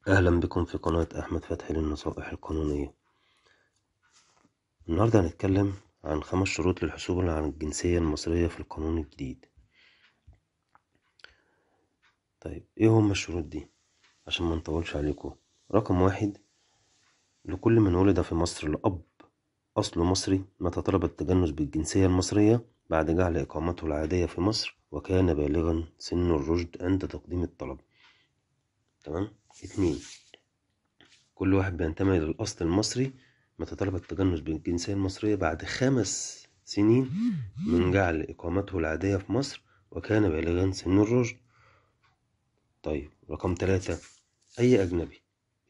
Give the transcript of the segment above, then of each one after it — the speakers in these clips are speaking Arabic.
أهلا بكم في قناة أحمد فتحي للنصائح القانونية. النهاردة هنتكلم عن 5 شروط للحصول على الجنسية المصرية في القانون الجديد. طيب إيه هم الشروط دي عشان ما نطولش عليكم؟ رقم 1: لكل من ولد في مصر لأب أصله مصري متى طلب التجنس بالجنسية المصرية بعد جعل إقامته العادية في مصر وكان بالغا سن الرشد عند تقديم الطلب. تمام. 2: كل واحد بينتمي للأصل المصري متى طلب التجنس بالجنسية المصرية بعد 5 سنين من جعل إقامته العادية في مصر وكان بالغا سن الرشد. طيب رقم 3: أي أجنبي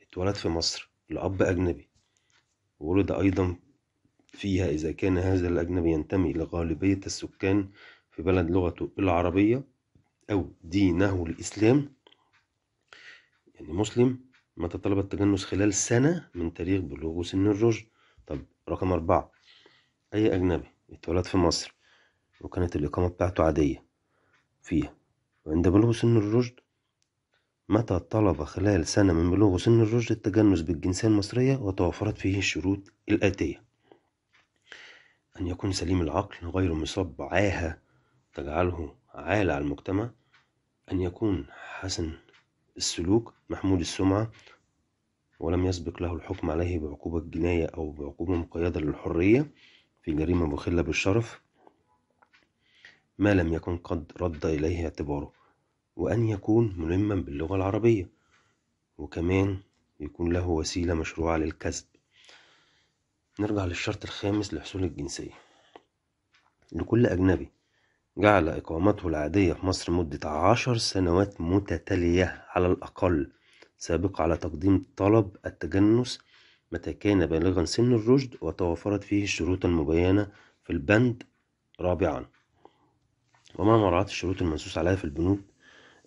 اتولد في مصر لأب أجنبي وولد أيضا فيها إذا كان هذا الأجنبي ينتمي لغالبية السكان في بلد لغته العربية أو دينه الإسلام، يعني مسلم، متى طلب التجنس خلال سنة من تاريخ بلوغه سن الرشد. طب رقم 4: أي أجنبي اتولد في مصر وكانت الإقامة بتاعته عادية فيها وعند بلوغ سن الرشد متى طلب خلال سنة من بلوغ سن الرشد التجنس بالجنسية المصرية وتوفرت فيه الشروط الآتية: أن يكون سليم العقل غير مصاب بعاهة تجعله عالة على المجتمع، أن يكون حسن السلوك محمود السمعة ولم يسبق له الحكم عليه بعقوبة جناية أو بعقوبة مقيدة للحرية في جريمة مخلة بالشرف ما لم يكن قد رد إليه اعتباره، وأن يكون ملما باللغة العربية، وكمان يكون له وسيلة مشروعة للكسب. نرجع للشرط الخامس لحصول الجنسية: لكل أجنبي جعل إقامته العادية في مصر مدة 10 سنوات متتالية على الأقل سابقة على تقديم طلب التجنس متى كان بالغا سن الرشد وتوفرت فيه الشروط المبينة في البند رابعا، ومع مراعاة الشروط المنصوص عليها في البنود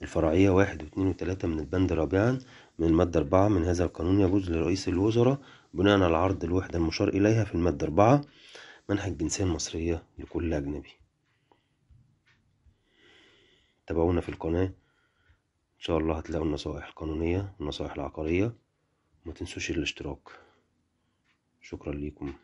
الفرعية 1 و2 و3 من البند رابعا من المادة 4 من هذا القانون، يجوز لرئيس الوزراء بناء على عرض الوحدة المشار إليها في المادة 4 منح الجنسية المصرية لكل أجنبي. تابعونا في القناة، إن شاء الله هتلاقوا النصائح القانونية والنصائح العقارية، وما تنسوش الاشتراك. شكرا لكم.